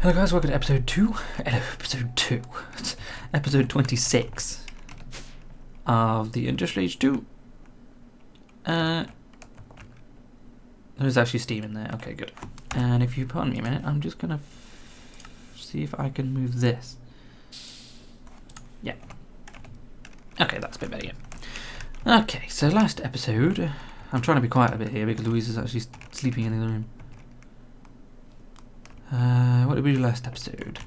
Hello guys, welcome to episode 2. Episode 26 of the Industrial Age 2. There's actually Steam in there, okay good. And if you pardon me a minute, I'm just gonna see if I can move this. Yeah. Okay, that's a bit better, yeah. Okay, so last episode, I'm trying to be quiet a bit here because Louise is actually sleeping in the other room. What did we do last episode?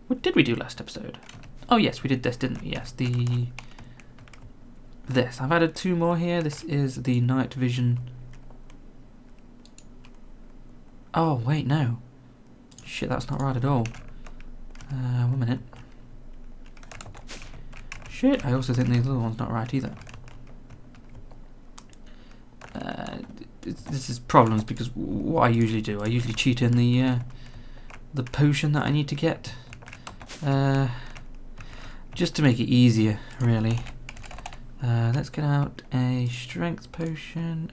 What did we do last episode? Oh yes, we did this, didn't we? Yes, this. I've added 2 more here. This is the night vision. Oh wait, no. Shit, that's not right at all. 1 minute. Shit, I also think the other one's not right either. This is problems because what I usually do, I usually cheat in the potion that I need to get, just to make it easier, really. Let's get out a strength potion.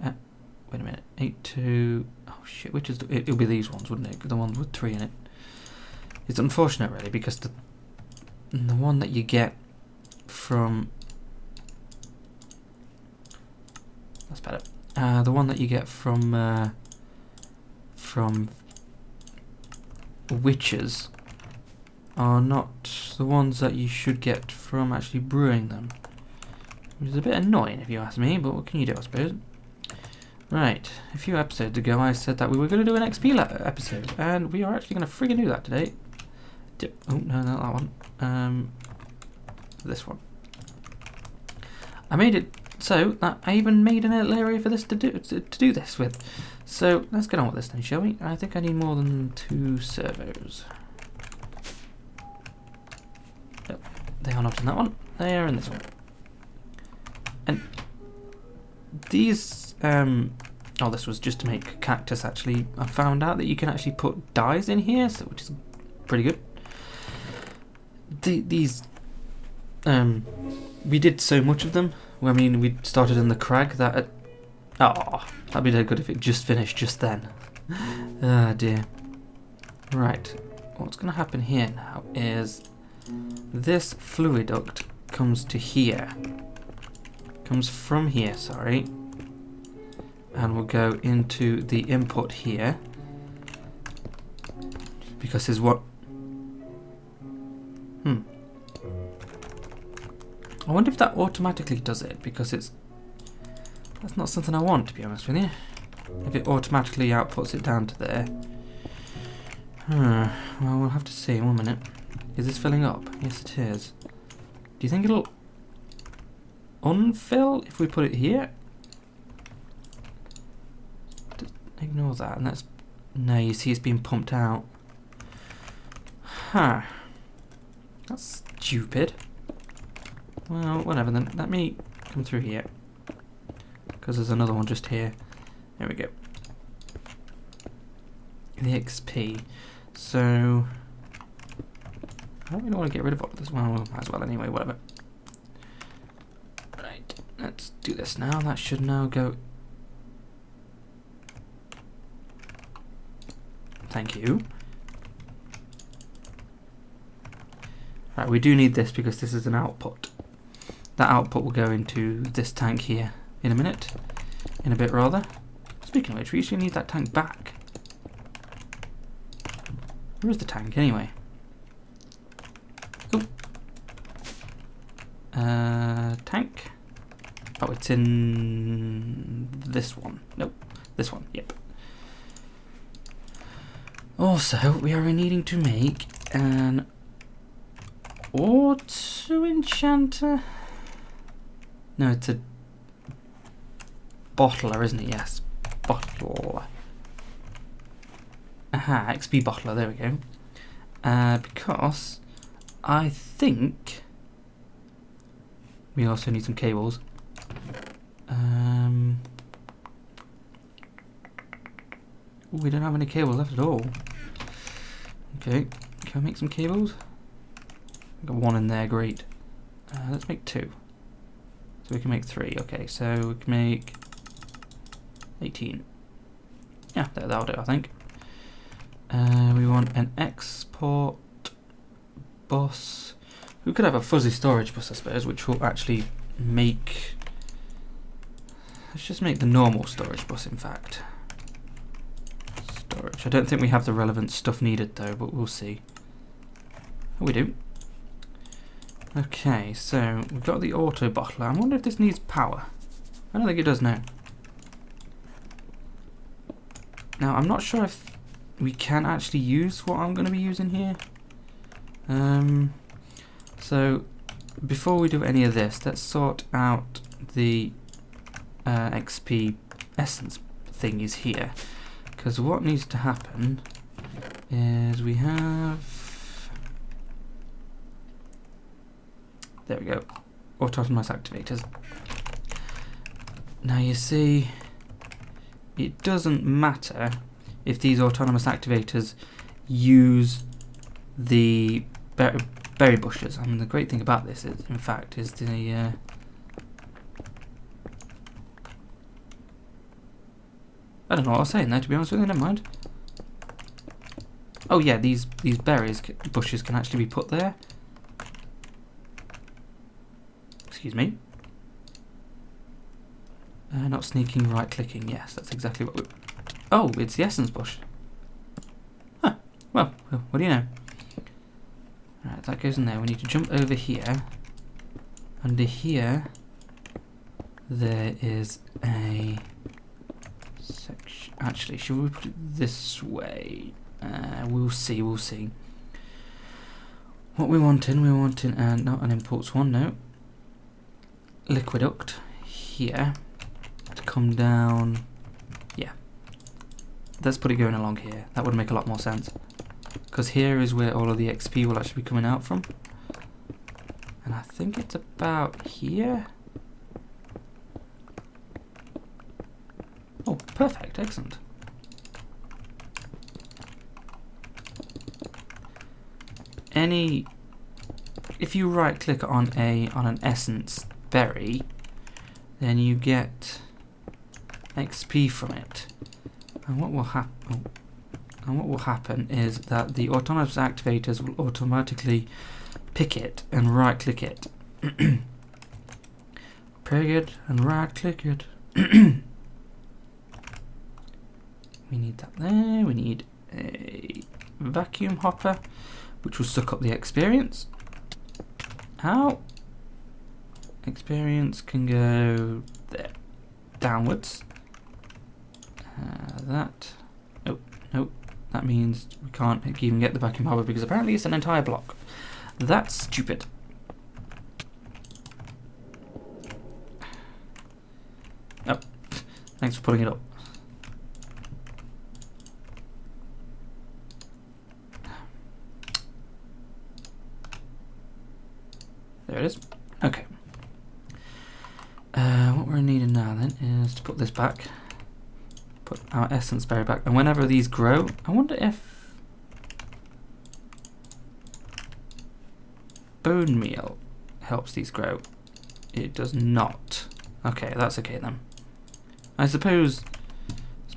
Wait a minute, 8-2. Oh shit, which is it'll be these ones, wouldn't it? The ones with 3 in it. It's unfortunate, really, because the one that you get from that's better. The one that you get from witches are not the ones that you should get from actually brewing them, which is a bit annoying if you ask me, but what can you do, I suppose. Right, a few episodes ago I said that we were going to do an XP episode, and we are actually going to friggin' do that today. Oh, no, not that one. This one. I made it so that I even made an area for this to do this with. So let's get on with this then, shall we? I think I need more than 2 servos. Nope, they are not in that one. They are in this one. And these, oh, this was just to make cactus. Actually, I found out that you can actually put dyes in here, so which is pretty good. These, we did so much of them. I mean, we started in the crag that. Oh, that'd be good if it just finished just then. Ah dear. Right, what's going to happen here now is this fluid duct comes to here. Comes from here, sorry. And will go into the input here. Because there's what. I wonder if that automatically does it, because that's not something I want, to be honest with you. If it automatically outputs it down to there. Well, we'll have to see. 1 minute. Is this filling up? Yes, it is. Do you think it'll unfill if we put it here? Just ignore that, and that's. No, you see it's being pumped out. Huh. That's stupid. Well, whatever then. Let me come through here. Because there's another one just here. There we go. The EXP. So I don't really want to get rid of all of this. Well, might as well anyway, whatever. Right, let's do this now. That should now go. Thank you. Right, we do need this because this is an output. That output will go into this tank here in a minute. In a bit, rather. Speaking of which, we usually need that tank back. Where is the tank, anyway? Oh. Tank? Oh, it's in this one. Nope. This one, yep. Also, we are needing to make an auto enchanter. No, it's a bottler, isn't it? Yes, bottler. Aha, XP bottler. There we go. Because I think we also need some cables. We don't have any cables left at all. Okay, can I make some cables? Got 1 in there, great. Let's make 2. So we can make 3, okay, so we can make 18. Yeah, that'll do, I think. We want an export bus. We could have a fuzzy storage bus, I suppose, which will actually make... Let's just make the normal storage bus, in fact. Storage. I don't think we have the relevant stuff needed, though, but we'll see. Oh, we do. Okay, so we've got the auto bottler. I wonder if this needs power. I don't think it does now. Now, I'm not sure if we can actually use what I'm going to be using here. So, before we do any of this, let's sort out the EXP essence thingies here. Because what needs to happen is we have... There we go. Autonomous activators. Now you see, it doesn't matter if these autonomous activators use the berry bushes. I mean, the great thing about this is, in fact, is the I don't know what I was saying there, to be honest with you. Never mind. Oh yeah, these bushes can actually be put there. Excuse me. Not sneaking, right clicking. Yes, that's exactly what we... Oh, it's the essence bush. Huh. Well, what do you know? Right, that goes in there. We need to jump over here. Under here, there is a section. Actually, should we put it this way? We'll see. We'll see. What we're wanting, and not an imports one. No. Liquiduct here to come down. Yeah. Let's put it going along here. That would make a lot more sense. Because here is where all of the XP will actually be coming out from. And I think it's about here. Oh, perfect. Excellent. If you right click on an essence berry, then you get XP from it. And what will happen? And what will happen is that the autonomous activators will automatically pick it and right click it. Pick it and right click it. We need that there. We need a vacuum hopper, which will suck up the experience. How? Experience can go there, downwards. That. Nope. That means we can't even get the vacuum hopper because apparently it's an entire block. That's stupid. Oh, thanks for pulling it up. There it is. Okay. What we're needing now then is to put this back. Put our essence berry back. And whenever these grow, I wonder if bone meal helps these grow. It does not. Okay, that's okay then. I suppose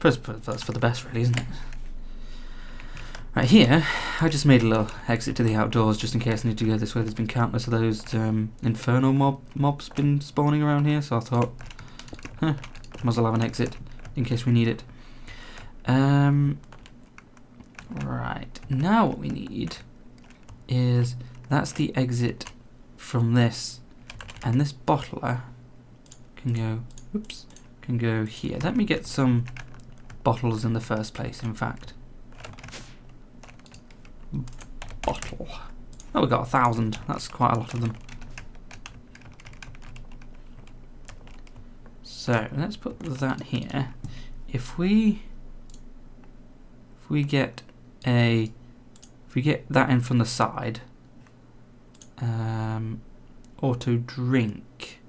that's for the best, really, isn't it? Right here, I just made a little exit to the outdoors just in case I need to go this way. There's been countless of those infernal mobs been spawning around here, so I thought, might as well have an exit in case we need it. Right, now what we need is, that's the exit from this, and this bottler can go here. Let me get some bottles in the first place, in fact. Bottle. Oh, we got 1,000. That's quite a lot of them. So let's put that here. If we get that in from the side, auto drink.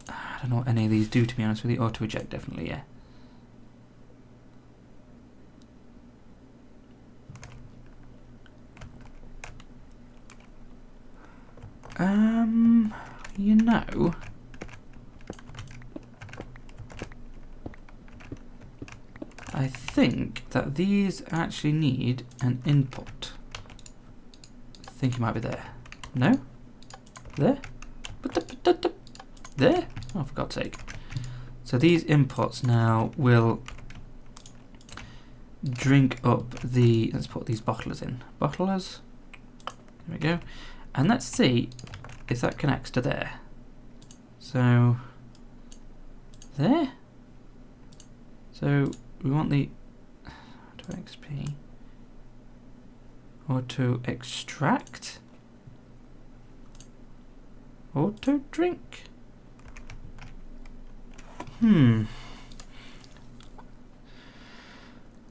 I don't know what any of these do, to be honest with you. Auto eject, definitely, yeah. You know, I I think that these actually need an input. I think it might be there. No? There? There? Oh, for God's sake. So these inputs now will drink up the... Let's put these bottlers in. Bottlers. There we go. And let's see if that connects to there. So... There? So we want the... Auto XP. Auto extract. Auto drink. I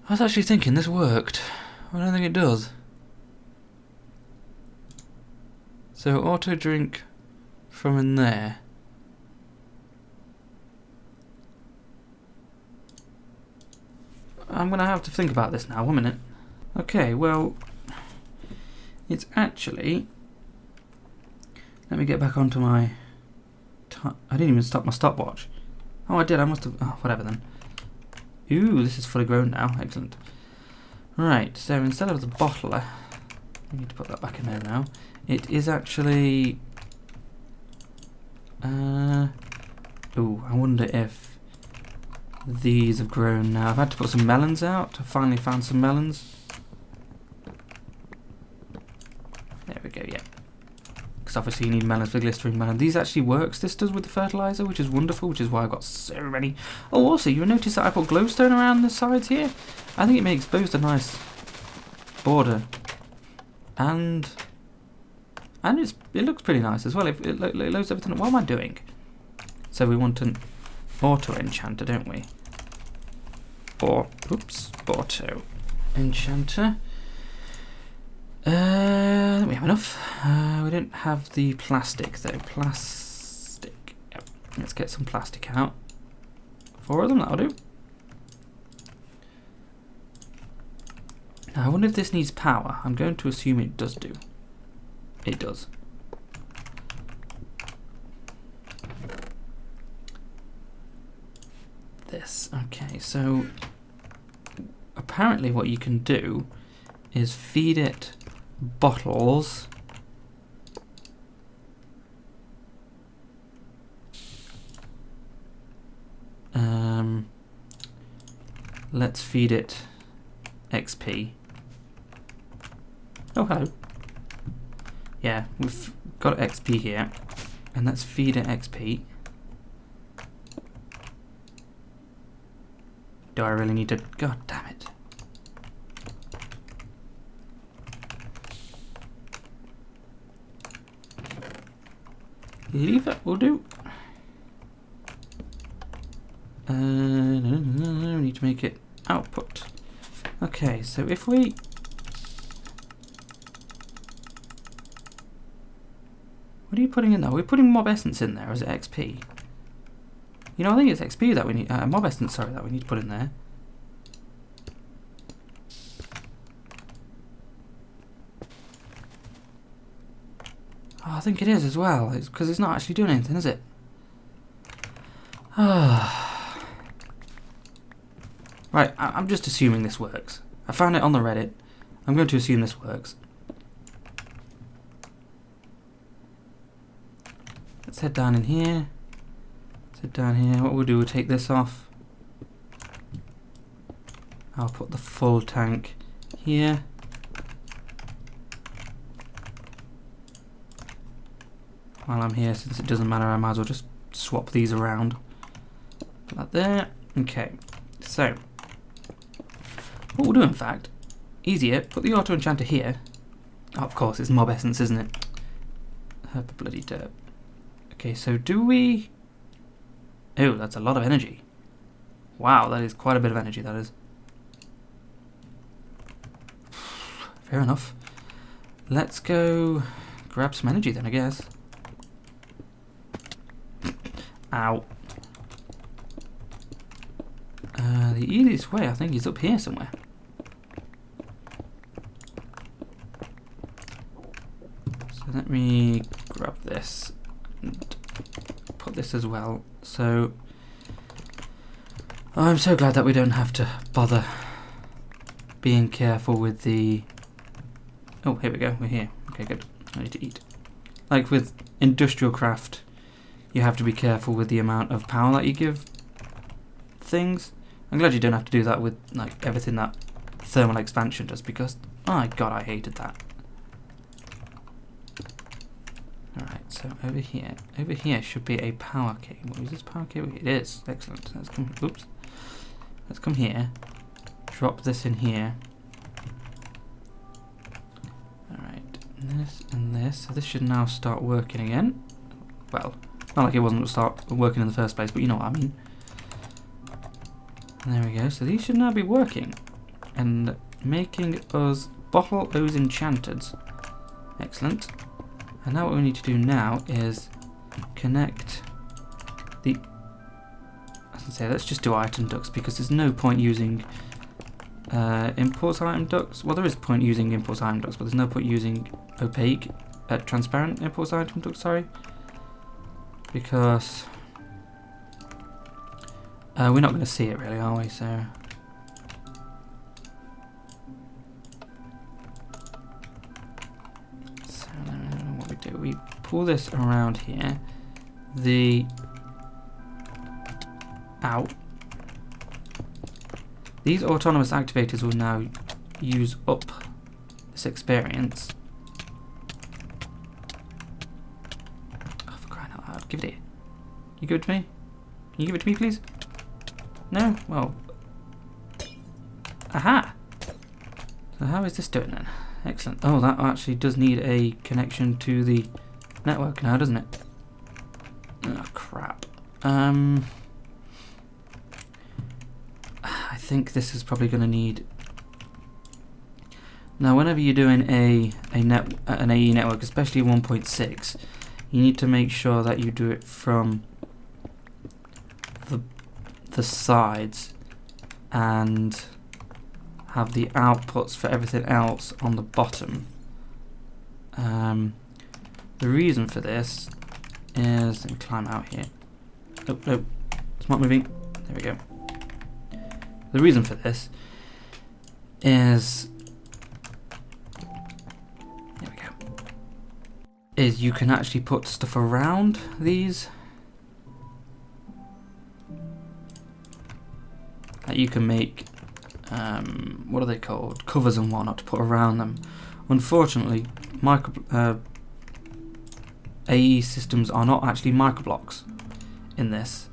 was actually thinking this worked. I don't think it does. So auto drink from in there. I'm gonna have to think about this now. 1 minute. Okay, well, it's actually. Let me get back onto my. I didn't even stop my stopwatch. Oh, I did. I must have. Oh, whatever then. Ooh, this is fully grown now. Excellent. Right, so instead of the bottler, we need to put that back in there now. It is actually. Ooh, I wonder if these have grown now. I've had to put some melons out. I finally found some melons. There we go, yeah. Because obviously you need melons for glistering melon. These actually works, this does, with the fertilizer, which is wonderful, which is why I've got so many. Oh, also, you notice that I put glowstone around the sides here? I think it makes both a nice border. And it looks pretty nice as well. It loads everything up. What am I doing? So we want an auto enchanter, don't we? Or, oops, auto enchanter. I think we have enough. We don't have the plastic though. Plastic. Yep. Let's get some plastic out. 4 of them, that'll do. Now I wonder if this needs power. I'm going to assume it does do. It does. This. Okay, so apparently what you can do is feed it bottles. Let's feed it XP. Oh, hello. Yeah, we've got XP here, and let's feed it XP. Do I really need to? God damn it. Leave it, will do. No, we need to make it output. Okay, so if we... What are you putting in there? Are we putting mob essence in there, or is it XP? You know, I think it's XP that we need... mob essence, sorry, that we need to put in there. Oh, I think it is as well, because it's not actually doing anything, is it? Right, I'm just assuming this works. I found it on the Reddit. I'm going to assume this works. Let's head down in here. Let's head down here. What we'll do, we'll take this off. I'll put the full tank here. While I'm here, since it doesn't matter, I might as well just swap these around. Put that there. Okay, so what we'll do, in fact, easier, put the auto enchanter here. Oh, of course, it's mob essence, isn't it? Herb bloody derp. Okay, so do we... Oh, that's a lot of energy. Wow, that is quite a bit of energy, that is. Fair enough. Let's go grab some energy then, I guess. Ow. The easiest way, I think, is up here somewhere. So let me grab this and put this as well. So Oh, I'm so glad that we don't have to bother being careful with the... Oh, here we go, we're here. Okay, good. I need to eat. Like with industrial craft, you have to be careful with the amount of power that you give things. I'm glad you don't have to do that with like everything that thermal expansion does, because, oh my god, I hated that. Alright, so over here should be a power cable. Is this power cable? It is. Excellent. Let's come, oops. Let's come here. Drop this in here. Alright, this and this. So this should now start working again. Well, not like it wasn't start working in the first place, but you know what I mean. And there we go. So these should now be working and making us bottle those enchanteds. Excellent. And now what we need to do now is connect the... I was going to say, let's just do item ducts, because there's no point using impulse item ducts. Well, there is point using impulse item ducts, but there's no point using opaque, transparent impulse item ducts, sorry. Because we're not going to see it really, are we? So... we pull this around here, these autonomous activators will now use up this experience. Oh, for crying out loud, give it here. You give it to me? Can you give it to me, please? No? Well... Aha! So how is this doing then? Excellent. Oh, that actually does need a connection to the network now, doesn't it? Oh, crap. I think this is probably going to need... Now, whenever you're doing an AE network, especially 1.6, you need to make sure that you do it from the sides and have the outputs for everything else on the bottom. The reason for this is, let me climb out here. Oh, no, it's not moving. There we go. The reason for this is, there we go, is you can actually put stuff around these. That you can make, what are they called? Covers and whatnot to put around them. Unfortunately, AE systems are not actually microblocks in this.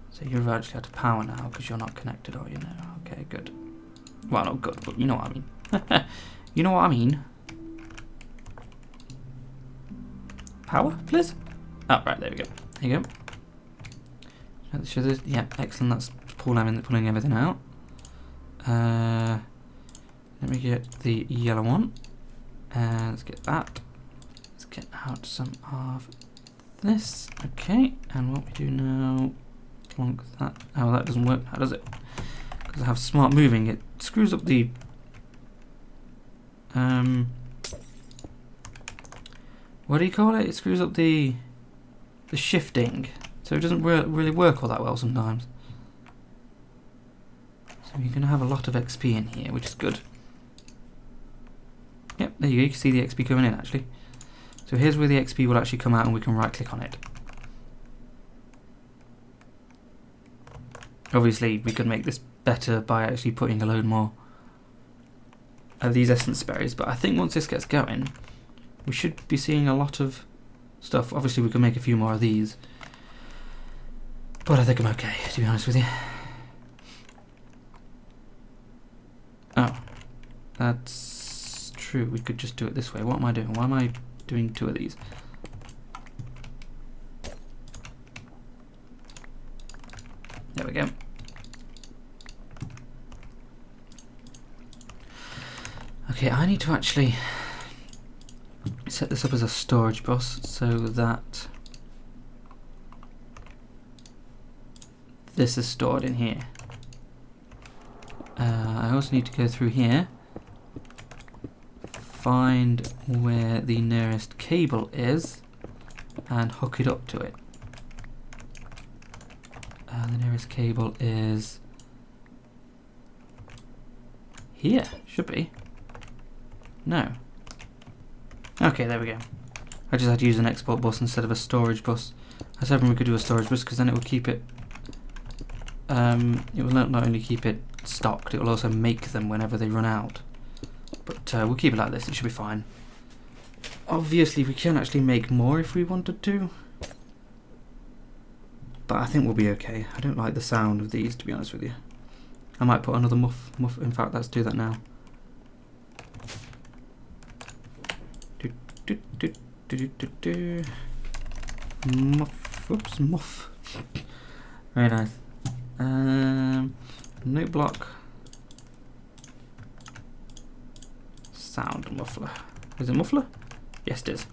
So you're actually out of power now because you're not connected, are you now? Okay, good. Well, not good, but you know what I mean. You know what I mean. Power, please? Oh, right, there we go. There you go. So this, yeah, excellent. That's pulling everything out. Let me get the yellow one. Let's get that. Let's get out some of this. Okay, and what we do now, plonk that. Oh, that doesn't work now, does it? Because I have smart moving. It screws up the... what do you call it? It screws up the shifting. So it doesn't really work all that well sometimes. So you're going to have a lot of XP in here, which is good. Yep, there you go. You can see the XP coming in, actually. So here's where the XP will actually come out, and we can right-click on it. Obviously, we could make this better by actually putting a load more of these essence berries, but I think once this gets going, we should be seeing a lot of stuff. Obviously, we can make a few more of these, but I think I'm okay, to be honest with you. Oh, that's true. We could just do it this way. What am I doing? Why am I doing two of these? There we go. Okay, I need to actually set this up as a storage bus so that this is stored in here. I also need to go through here, find where the nearest cable is, and hook it up to it. The nearest cable is here. Should be. No. Okay, there we go. I just had to use an export bus instead of a storage bus. I was hoping we could do a storage bus because then it will keep it. It will not only keep it stocked, it will also make them whenever they run out. But we'll keep it like this. It should be fine. Obviously, we can actually make more if we wanted to. But I think we'll be okay. I don't like the sound of these, to be honest with you. I might put another muff. In fact, let's do that now. Muff. Oops, muff. Very nice. Note block. Sound muffler. Is it muffler? Yes, it is.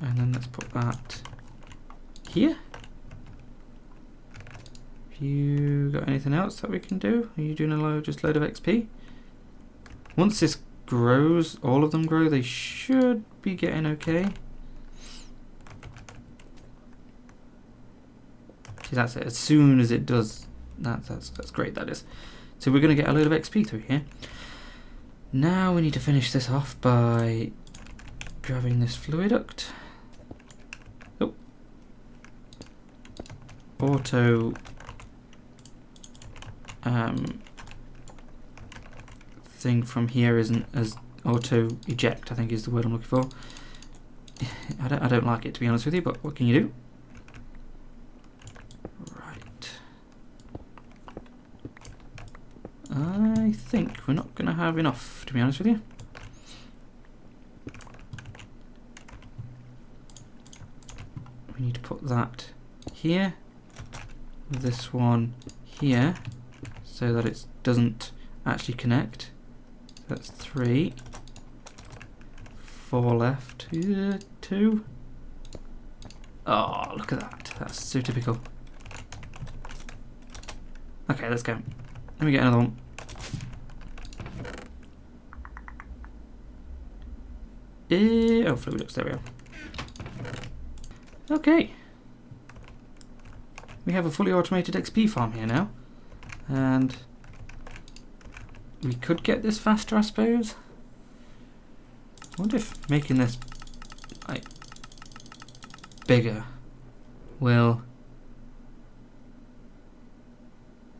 And then let's put that here. Have you got anything else that we can do? Are you doing just a load of XP? Once this grows, all of them grow, they should be getting okay. See, that's it. As soon as it does, that's great, that is. So we're going to get a load of XP through here. Now we need to finish this off by grabbing this fluid duct. Oh. Auto thing from here isn't as auto eject, I think is the word I'm looking for. I don't like it, to be honest with you, but what can you do? Right. I think we're not going to have enough, to be honest with you. We need to put that here, this one here, so that it doesn't actually connect. That's 3. 4 left. 2. Oh, look at that. That's so typical. Okay, let's go. Let me get another one. Oh, fluid ducts, there we go. Okay. We have a fully automated XP farm here now. And we could get this faster, I suppose. I wonder if making this like bigger will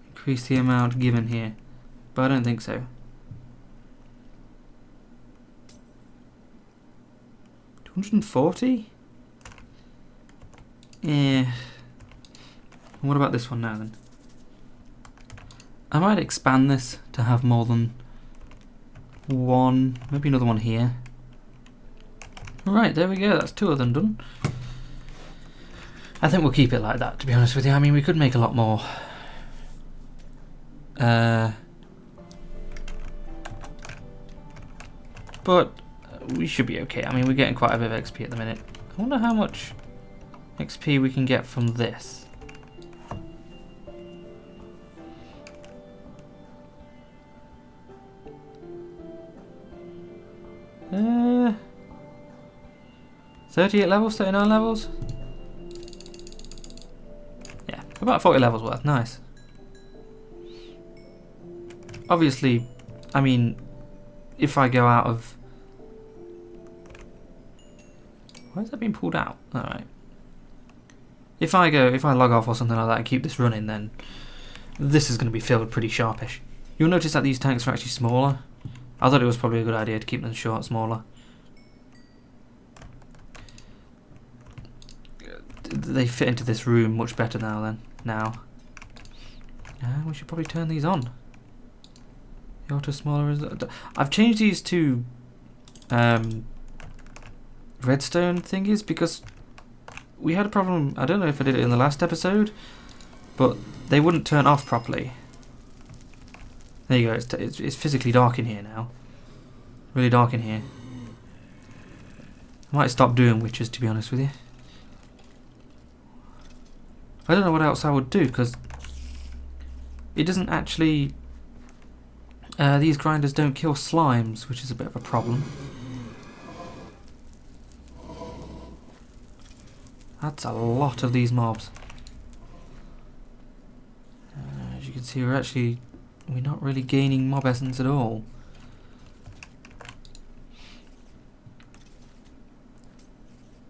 increase the amount given here, but I don't think so. 240? Yeah. What about this one now then? I might expand this to have more than one, maybe another one here. Right, there we go, that's 2 of them done. I think we'll keep it like that, to be honest with you. I mean, we could make a lot more. But we should be okay. I mean, we're getting quite a bit of XP at the minute. I wonder how much XP we can get from this. 38 levels, 39 levels? Yeah, about 40 levels worth, nice. Obviously, I mean, if I go out of... Why is that being pulled out? Alright. If I log off or something like that and keep this running, then this is going to be filled pretty sharpish. You'll notice that these tanks are actually smaller. I thought it was probably a good idea to keep them short, smaller. They fit into this room much better now. We should probably turn these on. The auto smaller I've changed these to redstone thingies because we had a problem. I don't know if I did it in the last episode, but they wouldn't turn off properly. There you go. It's physically dark in here now. Really dark in here. I might stop doing witches, to be honest with you. I don't know what else I would do because it doesn't actually. These grinders don't kill slimes, which is a bit of a problem. That's a lot of these mobs. As you can see, we're not really gaining mob essence at all.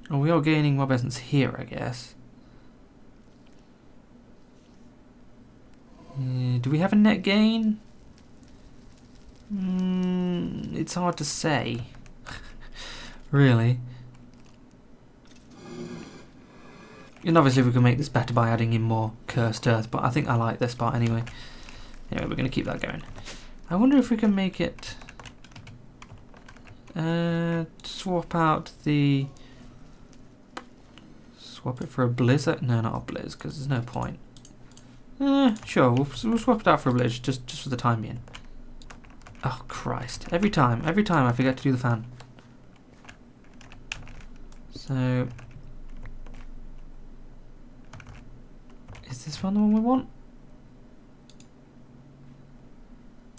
Oh, we are gaining mob essence here, I guess. Do we have a net gain? It's hard to say. Really. And obviously we can make this better by adding in more cursed earth, but I think I like this part anyway. Anyway, we're going to keep that going. I wonder if we can make it... swap out the... Swap it for a blizzard? No, not a blizz, because there's no point. Sure, we'll swap it out for a blizz, just for the time being. Oh, Christ. Every time I forget to do the fan. So... Is this one the one we want?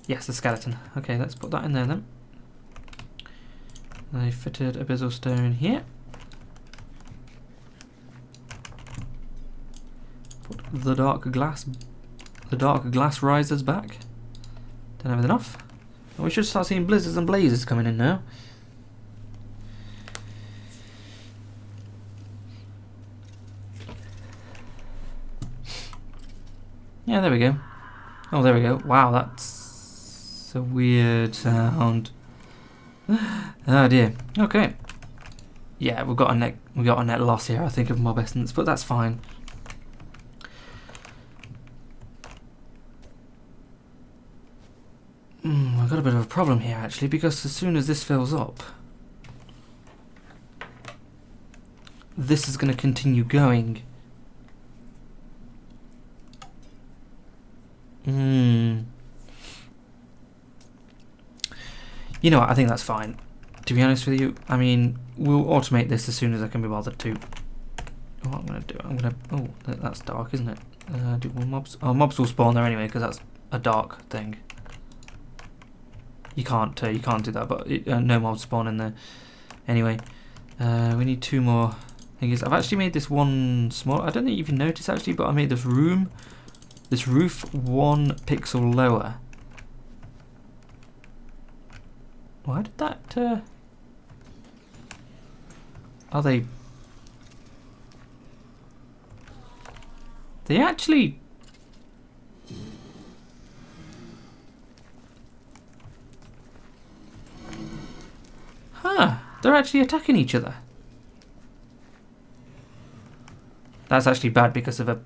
Yes, the skeleton. Okay, let's put that in there then. I fitted abyssal stone here. Put the dark glass risers back. Don't have enough. And we should start seeing blizzards and blazes coming in now. Yeah, there we go. Oh, there we go. Wow, that's a weird sound. Oh dear. Okay. Yeah, we got a net loss here, I think, of mob essence, but that's fine. I've got a bit of a problem here actually, because as soon as this fills up, this is going to continue going. You know what, I think that's fine. To be honest with you, I mean, we'll automate this as soon as I can be bothered to. What I'm going to do, oh, that's dark, isn't it? Do more mobs? Oh, mobs will spawn there anyway, because that's a dark thing. You can't do that, but no mobs spawn in there. Anyway, we need 2 more things. I've actually made this one small. I don't think you can notice actually, but I made this roof 1 pixel lower. Why did that? Are they? They actually. Huh, they're actually attacking each other. That's actually bad because of a...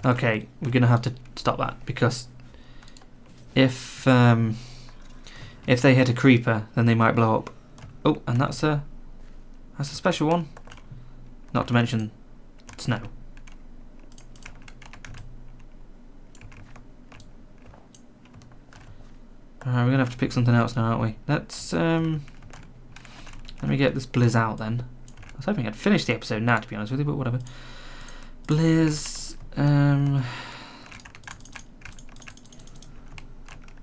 Okay, we're going to have to stop that, because if they hit a creeper, then they might blow up. Oh, and that's a special one. Not to mention snow. Alright, we're gonna have to pick something else now, aren't we? Let's let me get this Blizz out then. I was hoping I'd finish the episode now, to be honest with you, but whatever. Blizz.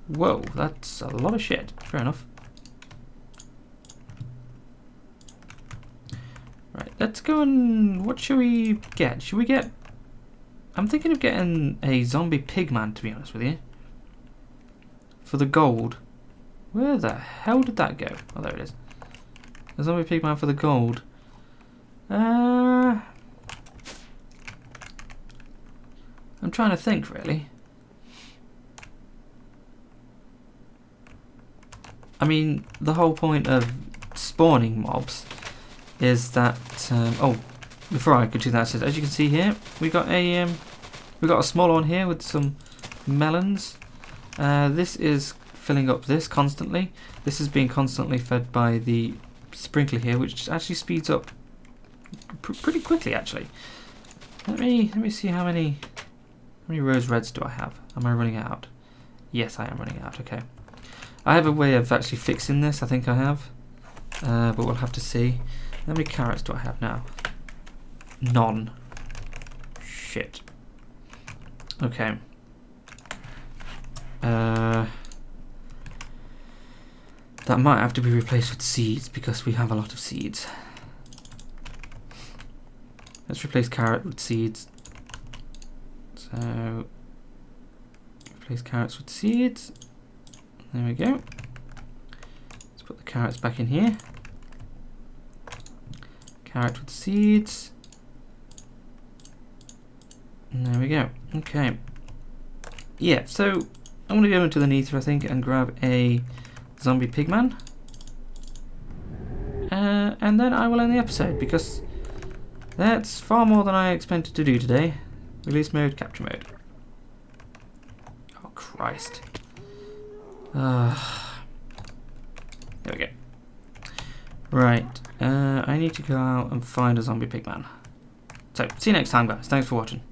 Whoa, that's a lot of shit. Fair enough. Right, let's go and... What should we get? Should we get... I'm thinking of getting a zombie pigman, to be honest with you. For the gold. Where the hell did that go? Oh, there it is. A zombie pigman for the gold. I'm trying to think, really. I mean, the whole point of spawning mobs is that... oh, before I go to that, as you can see here, we got a small one here with some melons. This is filling up this constantly. This is being constantly fed by the sprinkler here, which actually speeds up pretty quickly, actually. Let me see how many rose reds do I have? Am I running out? Yes, I am running out. Okay. I have a way of actually fixing this. I think I have, but we'll have to see. How many carrots do I have now? None. Shit. Okay. that might have to be replaced with seeds because we have a lot of seeds. Let's replace carrot with seeds. So replace carrots with seeds. There we go. Let's put the carrots back in here. Carrot with seeds. And there we go. Okay. Yeah, so I'm going to go into the Nether, I think, and grab a zombie pigman. And then I will end the episode, because that's far more than I expected to do today. Release mode, capture mode. Oh, Christ. There we go. Right. I need to go out and find a zombie pigman. So, see you next time, guys. Thanks for watching.